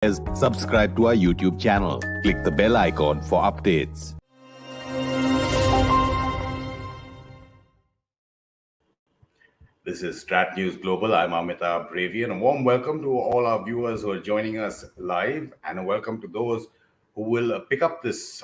Subscribe to our YouTube channel. Click the bell icon for updates. This is StratNewsGlobal. I'm Amitabh Ravi, and a warm welcome to all our viewers who are joining us live, and a welcome to those who will pick up this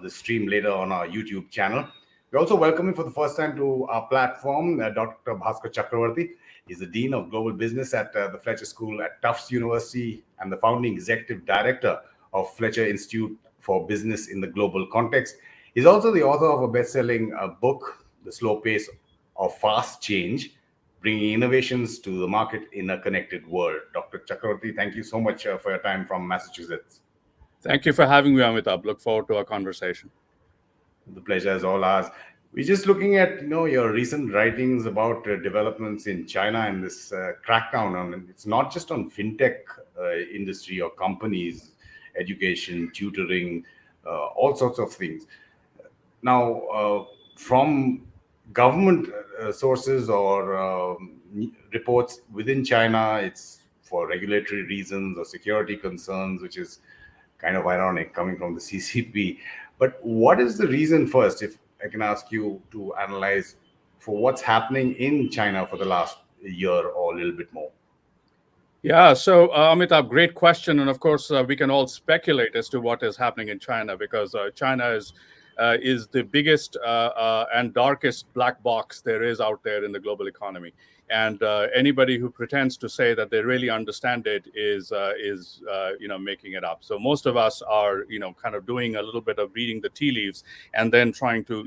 stream later on our YouTube channel. We're also welcoming for the first time to our platform Dr. Bhaskar Chakravorti. He's the Dean of Global Business at the Fletcher School at Tufts University and the founding executive director of Fletcher Institute for Business in the Global Context. He's also the author of a best-selling book, The Slow Pace of Fast Change, bringing innovations to the market in a connected world. Dr. Chakravorti, thank you so much for your time from Massachusetts. Thank you for having me, Amitabh. Look forward to our conversation. The pleasure is all ours. We're just looking at your recent writings about developments in China and this crackdown on. It's not just on fintech industry or companies, education, tutoring, all sorts of things. Now, from government sources or reports within China, it's for regulatory reasons or security concerns, which is kind of ironic coming from the CCP. But what is the reason first, if I can ask you to analyze, for what's happening in China for the last year or a little bit more? Yeah, so Amitabh, great question. And of course, we can all speculate as to what is happening in China, because China is the biggest and darkest black box there is out there in the global economy. And anybody who pretends to say that they really understand it is making it up. So most of us are kind of doing a little bit of reading the tea leaves and then trying to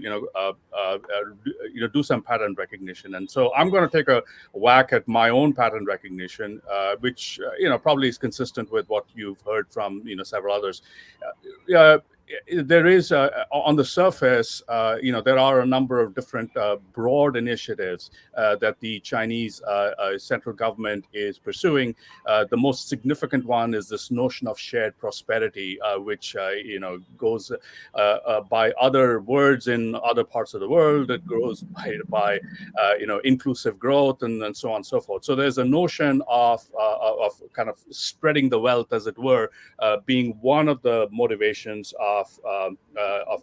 do some pattern recognition. And so I'm going to take a whack at my own pattern recognition, which probably is consistent with what you've heard from several others. There is, on the surface, there are a number of different broad initiatives that the Chinese central government is pursuing. The most significant one is this notion of shared prosperity, which goes by other words in other parts of the world. It grows by inclusive growth and so on and so forth. So there's a notion of kind of spreading the wealth, as it were, being one of the motivations of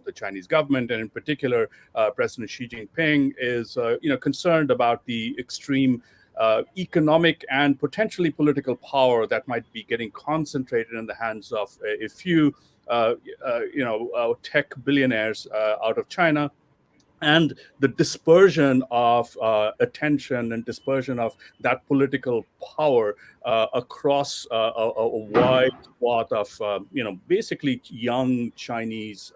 the Chinese government, and in particular, President Xi Jinping is concerned about the extreme economic and potentially political power that might be getting concentrated in the hands of a few tech billionaires out of China. And the dispersion of attention and dispersion of that political power across a wide swath of, basically young Chinese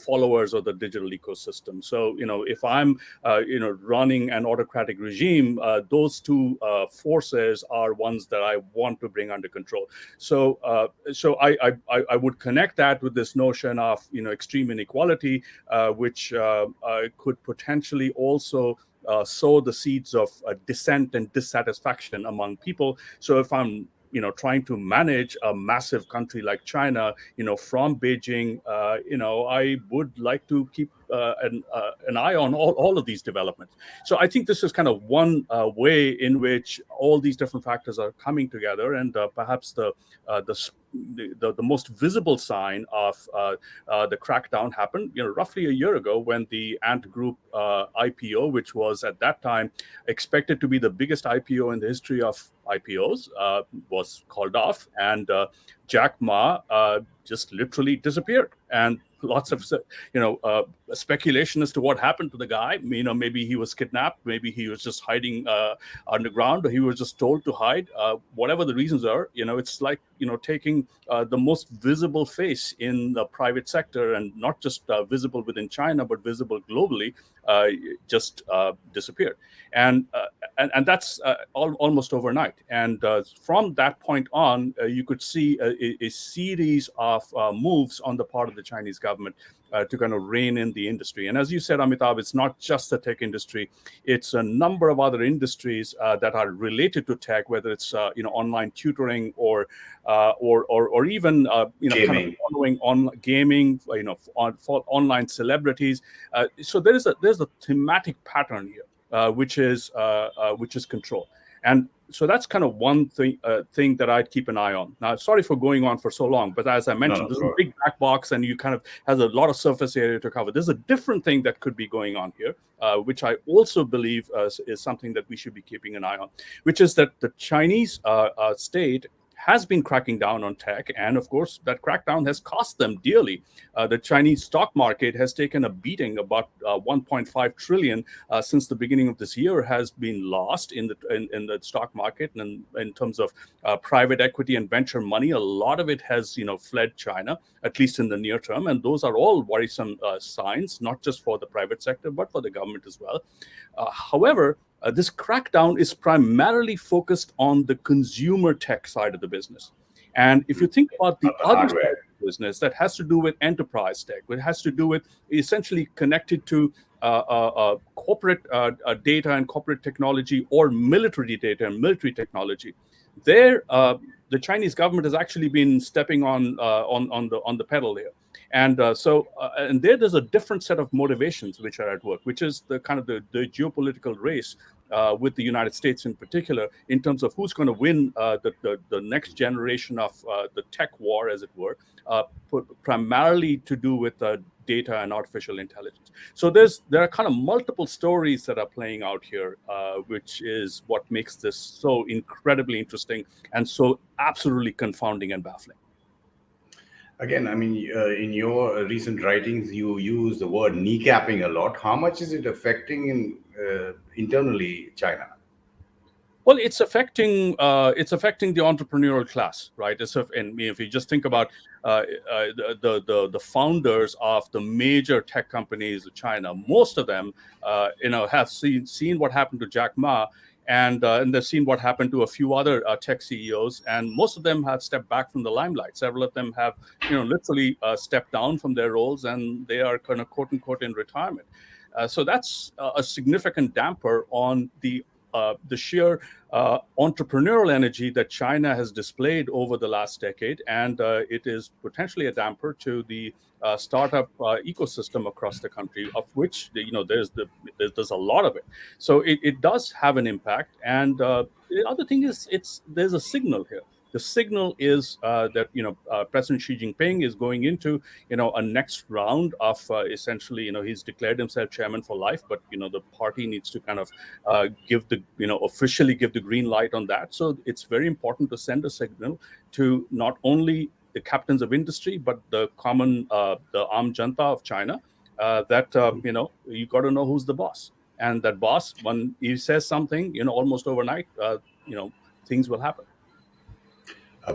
followers of the digital ecosystem. So, if I'm, running an autocratic regime, those two forces are ones that I want to bring under control. So I would connect that with this notion of, extreme inequality, which could potentially also sow the seeds of dissent and dissatisfaction among people. So if I'm trying to manage a massive country like China, from Beijing, I would like to keep an eye on all of these developments. So I think this is kind of one way in which all these different factors are coming together, and perhaps the most visible sign of the crackdown happened, roughly a year ago, when the Ant Group IPO, which was at that time expected to be the biggest IPO in the history of IPOs, was called off, and Jack Ma just literally disappeared. And lots of speculation as to what happened to the guy. Maybe he was kidnapped, maybe he was just hiding underground, or he was just told to hide. Whatever the reasons are, it's like taking the most visible face in the private sector, and not just visible within China, but visible globally, just disappeared. And that's almost overnight. And from that point on, you could see a series of moves on the part of the Chinese government to kind of rein in the industry. And as you said, Amitabh, it's not just the tech industry; it's a number of other industries that are related to tech, whether it's online tutoring or even kind of following on gaming, for online celebrities. So there's a thematic pattern here, which is control. And so that's kind of one thing that I'd keep an eye on. Now, sorry for going on for so long, but as I mentioned, this is a big black box, and you kind of has a lot of surface area to cover. There's a different thing that could be going on here, which I also believe is something that we should be keeping an eye on, which is that the Chinese state has been cracking down on tech. And of course, that crackdown has cost them dearly. The Chinese stock market has taken a beating. About 1.5 trillion since the beginning of this year has been lost in the stock market. And in terms of private equity and venture money, a lot of it has fled China, at least in the near term. And those are all worrisome signs, not just for the private sector, but for the government as well. However, this crackdown is primarily focused on the consumer tech side of the business. And if you think about the other side of the business that has to do with enterprise tech, it has to do with essentially connected to corporate data and corporate technology, or military data and military technology, there the Chinese government has actually been stepping on the pedal here. And and there's a different set of motivations which are at work, which is the kind of the geopolitical race with the United States in particular, in terms of who's going to win the next generation of the tech war, as it were, primarily to do with data and artificial intelligence. So there are kind of multiple stories that are playing out here, which is what makes this so incredibly interesting and so absolutely confounding and baffling. Again, I mean, in your recent writings, you use the word kneecapping a lot. How much is it affecting internally China? Well, it's affecting the entrepreneurial class, right? And if you just think about the founders of the major tech companies of China, most of them, have seen what happened to Jack Ma. And they've seen what happened to a few other tech CEOs, and most of them have stepped back from the limelight. Several of them have, literally stepped down from their roles, and they are kind of quote unquote in retirement. So that's a significant damper on the sheer entrepreneurial energy that China has displayed over the last decade, and it is potentially a damper to the startup ecosystem across the country, of which there's a lot of it. So it does have an impact. And the other thing is there's a signal here. The signal is that President Xi Jinping is going into a next round of essentially he's declared himself chairman for life, but the party needs to kind of officially give the green light on that. So it's very important to send a signal to not only the captains of industry, but the common the Aam Janta of China, that you got to know who's the boss, and that boss, when he says something, almost overnight, things will happen.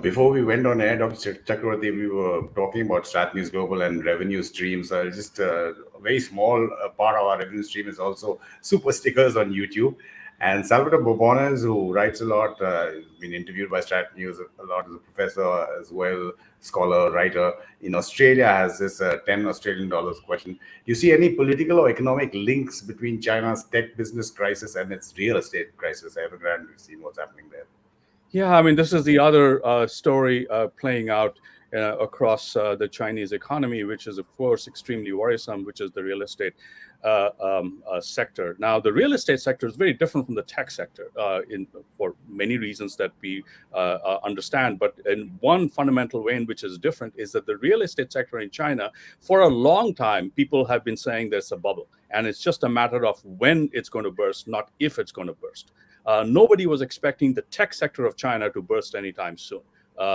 Before we went on air, Dr. Chakravorti, we were talking about StratNewsGlobal and revenue streams. Just a very small part of our revenue stream is also super stickers on YouTube. And Salvatore Bobones, who writes a lot, has been interviewed by Strat News a lot as a professor as well, scholar, writer in Australia, has this 10 Australian dollars question. Do you see any political or economic links between China's tech business crisis and its real estate crisis? Evergrande, we've seen what's happening there. Yeah, I mean, this is the other story playing out across the Chinese economy, which is, of course, extremely worrisome, which is the real estate sector. Now, the real estate sector is very different from the tech sector for many reasons that we understand. But in one fundamental way in which is different is that the real estate sector in China, for a long time, people have been saying there's a bubble. And it's just a matter of when it's going to burst, not if it's going to burst. Nobody was expecting the tech sector of China to burst anytime soon.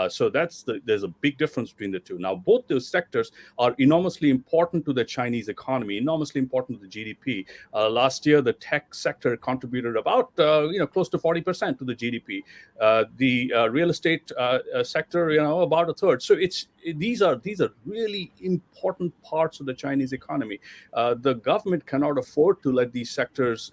So there's a big difference between the two. Now, both those sectors are enormously important to the Chinese economy, enormously important to the GDP. Last year, the tech sector contributed about close to 40% to the GDP. The real estate sector, about a third. So these are really important parts of the Chinese economy. The government cannot afford to let these sectors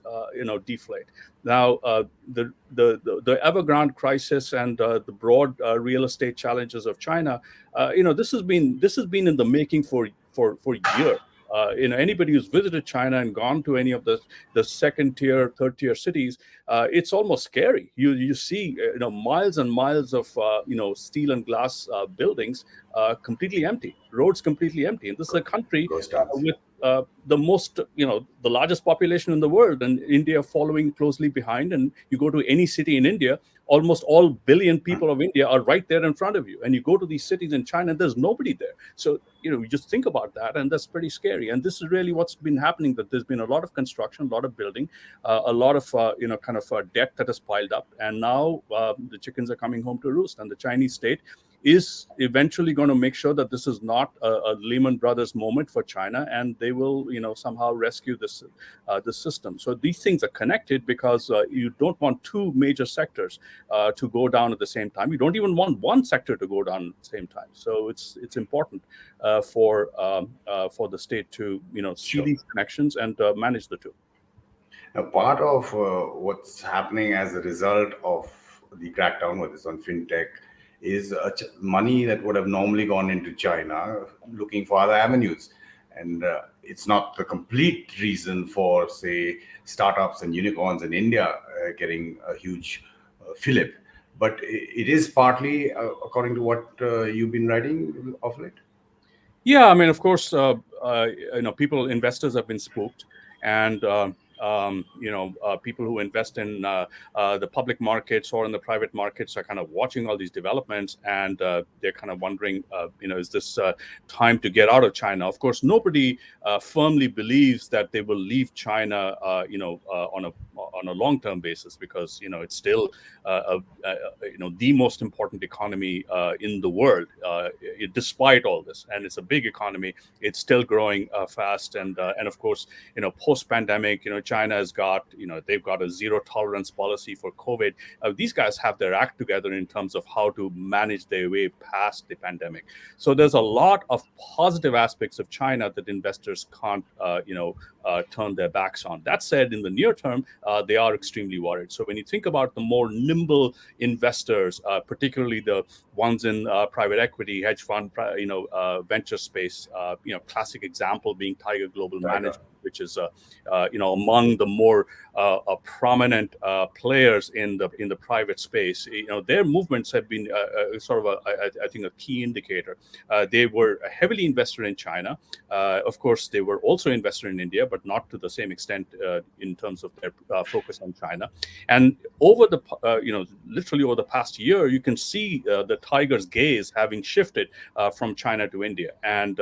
deflate. Now, the Evergrande crisis and the broad real estate challenges of China, this has been in the making for years. Anybody who's visited China and gone to any of the second tier, third tier cities, it's almost scary. You see miles and miles of steel and glass buildings completely empty, roads completely empty, and this is a country the most, the largest population in the world, and India following closely behind. And you go to any city in India, almost all billion people of India are right there in front of you. And you go to these cities in China, and there's nobody there. So, you just think about that, and that's pretty scary. And this is really what's been happening, that there's been a lot of construction, a lot of building, a lot of, debt that has piled up. And now the chickens are coming home to roost, and the Chinese state is eventually going to make sure that this is not a Lehman Brothers moment for China, and they will, somehow rescue this system. So these things are connected, because you don't want two major sectors to go down at the same time. You don't even want one sector to go down at the same time. So it's important for the state to see these connections and manage the two. Now, part of what's happening as a result of the crackdown, whether it's on fintech, is money that would have normally gone into China looking for other avenues. And it's not the complete reason for, say, startups and unicorns in India getting a huge fillip. But it is partly, according to what you've been writing of late. Yeah, I mean, of course, investors have been spooked, and people who invest in the public markets or in the private markets are kind of watching all these developments, and they're kind of wondering, is this time to get out of China? Of course, nobody firmly believes that they will leave China, on a long-term basis, because it's still the most important economy in the world, despite all this, and it's a big economy. It's still growing fast, and of course, post-pandemic, China has got, they've got a zero tolerance policy for COVID. These guys have their act together in terms of how to manage their way past the pandemic. So there's a lot of positive aspects of China that investors can't, turn their backs on. That said, in the near term, they are extremely worried. So when you think about the more nimble investors, particularly the ones in private equity, hedge fund, venture space, classic example being Tiger Global Management, which is among the more prominent players in the private space. Their movements have been sort of I think a key indicator. They were heavily invested in China. Of course, they were also invested in India, but not to the same extent in terms of their focus on China. And over the literally over the past year, you can see the Tiger's gaze having shifted from China to India, and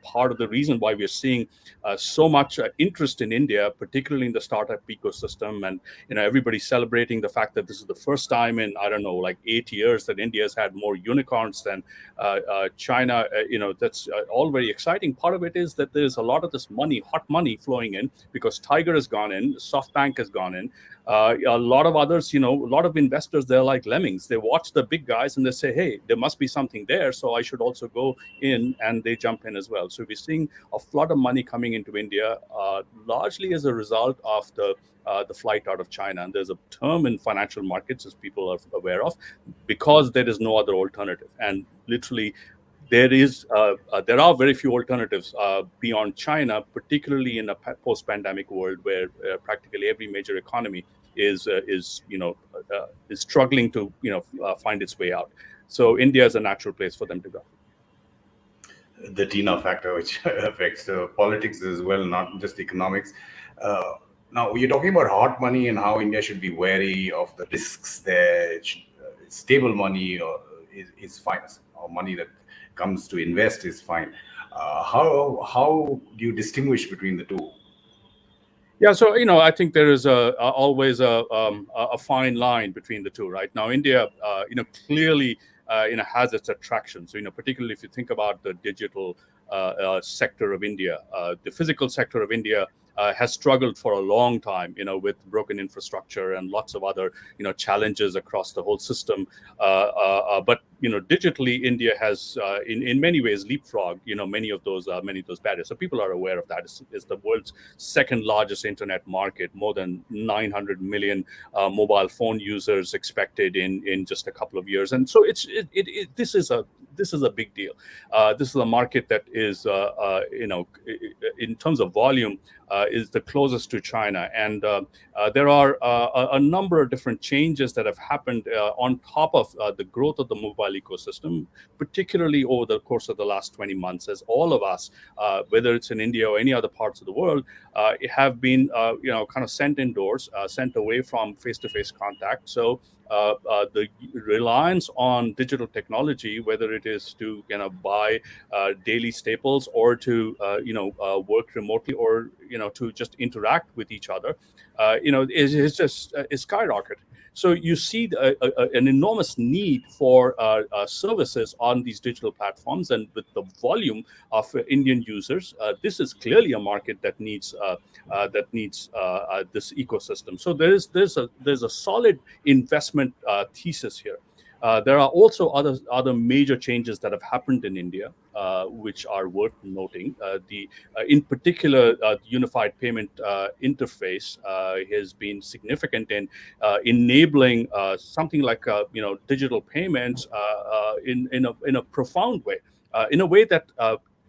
part of the reason why we're seeing so much interest in India, particularly in the startup ecosystem, and everybody's celebrating the fact that this is the first time in, I don't know, like 8 years that India has had more unicorns than China. That's all very exciting. Part of it is that there's a lot of this money, hot money flowing in, because Tiger has gone in, SoftBank has gone in. A lot of others, a lot of investors, they're like lemmings. They watch the big guys and they say, hey, there must be something there, so I should also go in, and they jump in as well. So we're seeing a flood of money coming into India, largely as a result of the flight out of China. And there's a term in financial markets, as people are aware of, because there is no other alternative. And literally, there are very few alternatives beyond China, particularly in a post-pandemic world where practically every major economy is struggling to find its way out. So India is a natural place for them to go. The Tina factor, which affects politics as well, not just economics. Now, you're talking about hot money and how India should be wary of the risks there. Stable money is fine, or money that comes to invest is fine. How do you distinguish between the two? Yeah, so I think there is always a fine line between the two. Right now, India, clearly, has its attraction. So particularly if you think about the digital sector of India, the physical sector of India has struggled for a long time, with broken infrastructure and lots of other, challenges across the whole system. But digitally, India has, in many ways, leapfrogged, many of those barriers. So people are aware of that. It's the world's second largest internet market, more than 900 million mobile phone users expected in just a couple of years. And so this is a big deal. This is a market that is, in terms of volume, is the closest to China, and there are a number of different changes that have happened on top of the growth of the mobile ecosystem, particularly over the course of the last 20 months, as all of us, whether it's in India or any other parts of the world, have been, kind of sent indoors, sent away from face-to-face contact. So the reliance on digital technology, whether it is to buy daily staples or to work remotely or to just interact with each other, is just is skyrocketed. So you see an enormous need for services on these digital platforms, and with the volume of Indian users, this is clearly a market that needs this ecosystem. So there's a solid investment thesis here. There are also other major changes that have happened in India, which are worth noting. In particular, the unified payment interface has been significant in enabling something like digital payments in a profound way, in a way that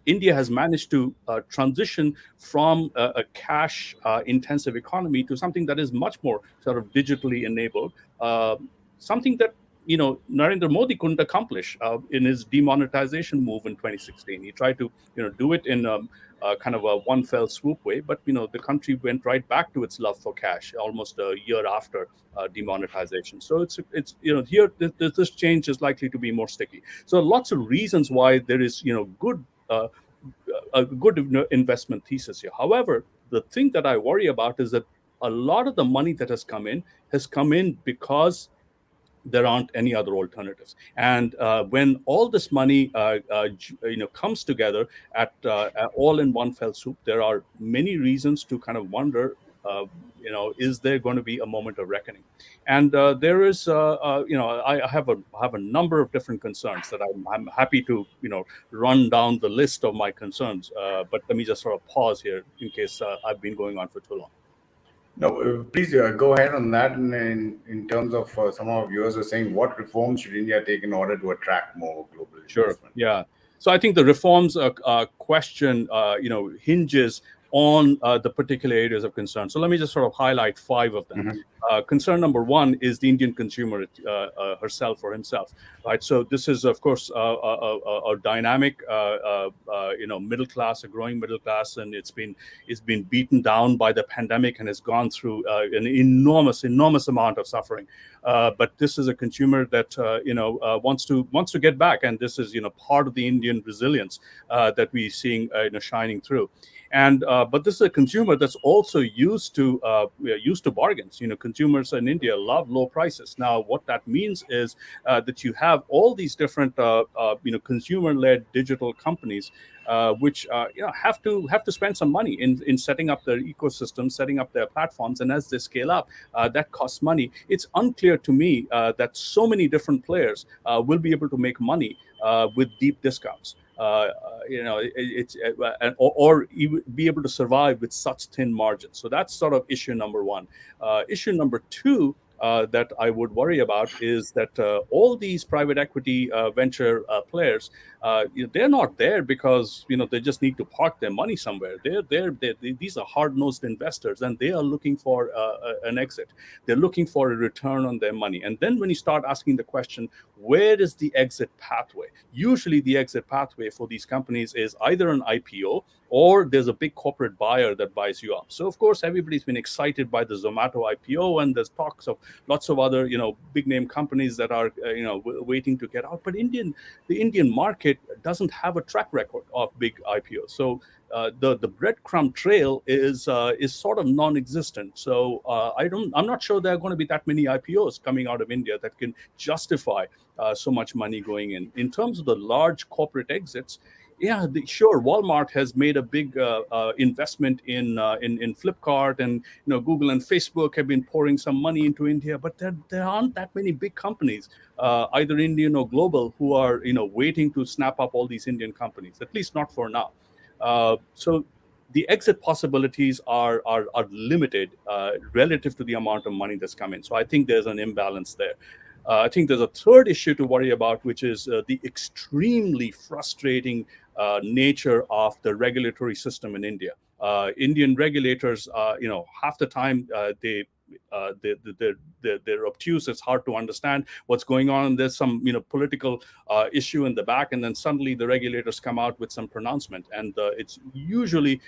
India has managed to transition from a cash intensive economy to something that is much more sort of digitally enabled, something that Narendra Modi couldn't accomplish in his demonetization move in 2016. He tried to do it in kind of a one fell swoop way, but the country went right back to its love for cash almost a year after demonetization. So it's here this change is likely to be more sticky. So lots of reasons why there is good a good investment thesis here. However, the thing that I worry about is that a lot of the money that has come in because there aren't any other alternatives. And when all this money comes together at all in one fell swoop, there are many reasons to kind of wonder, is there going to be a moment of reckoning? And there is, I have a number of different concerns that I'm happy to run down the list of my concerns. But let me just sort of pause here in case I've been going on for too long. No, please go ahead on that. And in terms of some of our viewers are saying, what reforms should India take in order to attract more global investment? Sure. Yeah. So I think the reforms question, hinges on the particular areas of concern. So let me just sort of highlight 5 of them. Mm-hmm. Concern number 1 is the Indian consumer herself or himself, right? So this is, of course, a dynamic, middle class, a growing middle class, and it's been beaten down by the pandemic and has gone through an enormous amount of suffering. But this is a consumer that wants to get back, and this is part of the Indian resilience that we're seeing shining through. And but this is a consumer that's also used to bargains. Consumers in India love low prices. Now, what that means is that you have all these different consumer-led digital companies which have to spend some money in setting up their ecosystem, setting up their platforms, and as they scale up, that costs money. It's unclear to me that so many different players will be able to make money with deep discounts. Or even be able to survive with such thin margins. So that's sort of issue number 1. Issue number 2 that I would worry about is that all these private equity venture players, they're not there because they just need to park their money somewhere. These are hard-nosed investors, and they are looking for an exit. They're looking for a return on their money. And then when you start asking the question, where is the exit pathway? Usually the exit pathway for these companies is either an IPO or there's a big corporate buyer that buys you up. So of course everybody's been excited by the Zomato IPO, and there's talks of lots of other big name companies that are waiting to get out. But the Indian market doesn't have a track record of big IPOs. So the breadcrumb trail is sort of non-existent. So I'm not sure there are going to be that many IPOs coming out of India that can justify so much money going in. In terms of the large corporate exits, yeah, sure. Walmart has made a big investment in Flipkart, and Google and Facebook have been pouring some money into India. But there aren't that many big companies, either Indian or global, who are waiting to snap up all these Indian companies. At least not for now. So the exit possibilities are limited relative to the amount of money that's come in. So I think there's an imbalance there. I think there's a third issue to worry about, which is the extremely frustrating nature of the regulatory system in India. Indian regulators, half the time they're obtuse. It's hard to understand what's going on. And there's some political issue in the back, and then suddenly the regulators come out with some pronouncement, and it's usually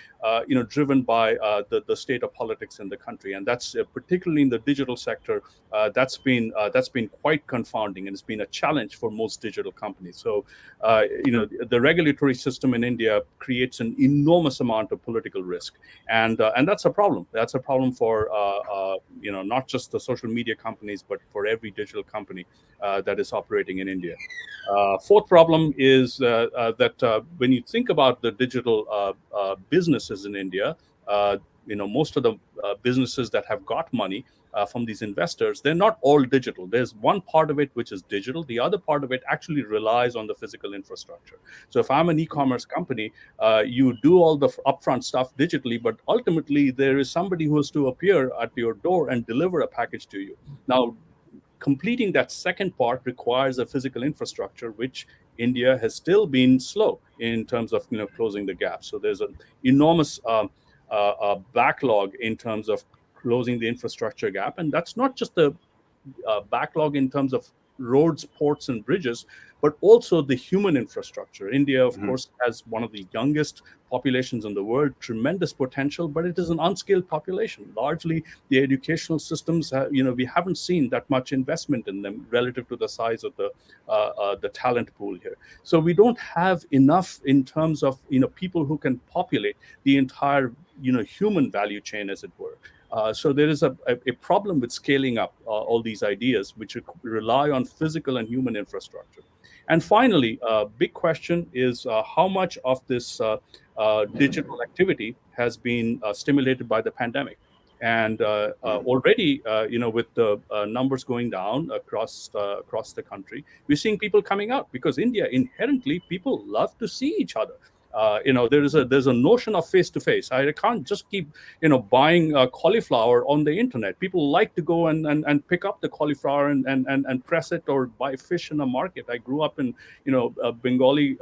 driven by the state of politics in the country, and that's particularly in the digital sector. That's been quite confounding, and it's been a challenge for most digital companies. So the regulatory system in India creates an enormous amount of political risk, and that's a problem. That's a problem for not just the social media companies, but for every digital company that is operating in India. Fourth problem is that when you think about the digital businesses in India, most of the businesses that have got money from these investors, they're not all digital. There's one part of it which is digital. The other part of it actually relies on the physical infrastructure. So if I'm an e-commerce company, you do all the upfront stuff digitally, but ultimately there is somebody who has to appear at your door and deliver a package to you. Now, completing that second part requires a physical infrastructure, which India has still been slow in terms of closing the gap. So there's an enormous backlog in terms of closing the infrastructure gap, and that's not just the backlog in terms of roads, ports, and bridges, but also the human infrastructure. India, of course, has one of the youngest populations in the world, tremendous potential, but it is an unskilled population. Largely, the educational systems, we haven't seen that much investment in them relative to the size of the talent pool here. So we don't have enough in terms of people who can populate the entire human value chain, as it were. So there is a problem with scaling up all these ideas, which rely on physical and human infrastructure. And finally, a big question is how much of this digital activity has been stimulated by the pandemic. And already, with the numbers going down across the country, we're seeing people coming out, because India, inherently, people love to see each other. There's a notion of face-to-face. I can't just keep buying cauliflower on the internet. People like to go and pick up the cauliflower and press it, or buy fish in a market. I grew up in a Bengali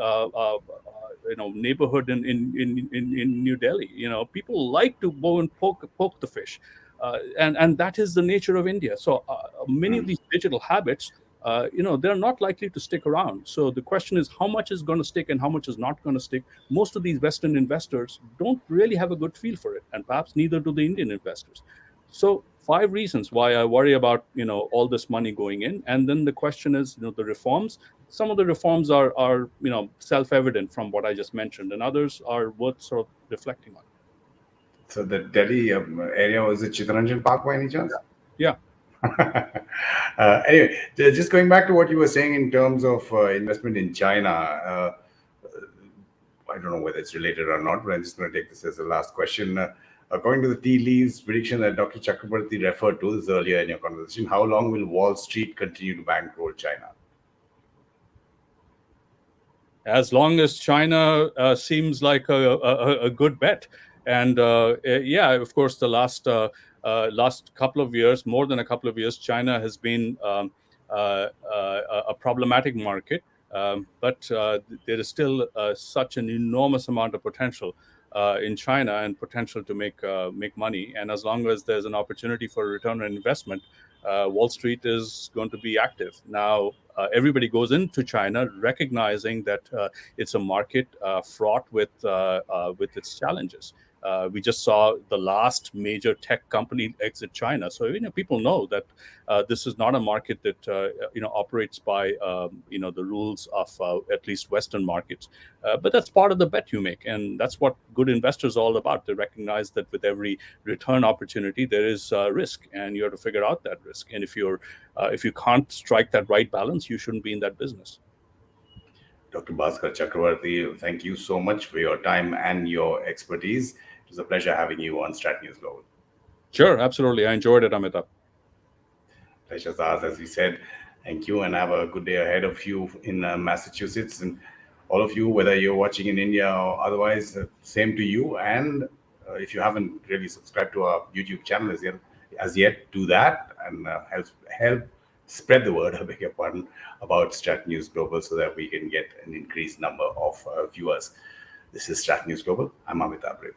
neighborhood in New Delhi. People like to go and poke the fish, and that is the nature of India. So many of these digital habits, they're not likely to stick around. So the question is, how much is going to stick and how much is not going to stick? Most of these Western investors don't really have a good feel for it, and perhaps neither do the Indian investors. So 5 reasons why I worry about all this money going in. And then the question is, the reforms. Some of the reforms are self-evident from what I just mentioned, and others are worth sort of reflecting on. So the Delhi area, was it Chittaranjan Park by any chance? Yeah. Anyway, just going back to what you were saying in terms of investment in China, I don't know whether it's related or not, but I'm just going to take this as the last question. According to the tea leaves prediction that Dr. Chakravorti referred to this earlier in your conversation, how long will Wall Street continue to bankroll China? As long as China seems like a good bet. And yeah, of course, the last couple of years, more than a couple of years, China has been a problematic market. But there is still such an enormous amount of potential in China, and potential to make money. And as long as there's an opportunity for a return on investment, Wall Street is going to be active. Now, everybody goes into China recognizing that it's a market fraught with its challenges. We just saw the last major tech company exit China. So people know that this is not a market that operates by the rules of at least Western markets. But that's part of the bet you make, and that's what good investors are all about. They recognize that with every return opportunity there is risk, and you have to figure out that risk. And if you can't strike that right balance, you shouldn't be in that business. Dr. Bhaskar Chakravorti, thank you so much for your time and your expertise. It was a pleasure having you on StratNewsGlobal. Sure, absolutely. I enjoyed it, Amitabh. Pleasure's ours, as we said. Thank you, and have a good day ahead of you in Massachusetts. And all of you, whether you're watching in India or otherwise, same to you. And if you haven't really subscribed to our YouTube channel as yet, do that, and help spread the word, I beg your pardon, about StratNewsGlobal, so that we can get an increased number of viewers. This is StratNewsGlobal. I'm Amitabh Brave.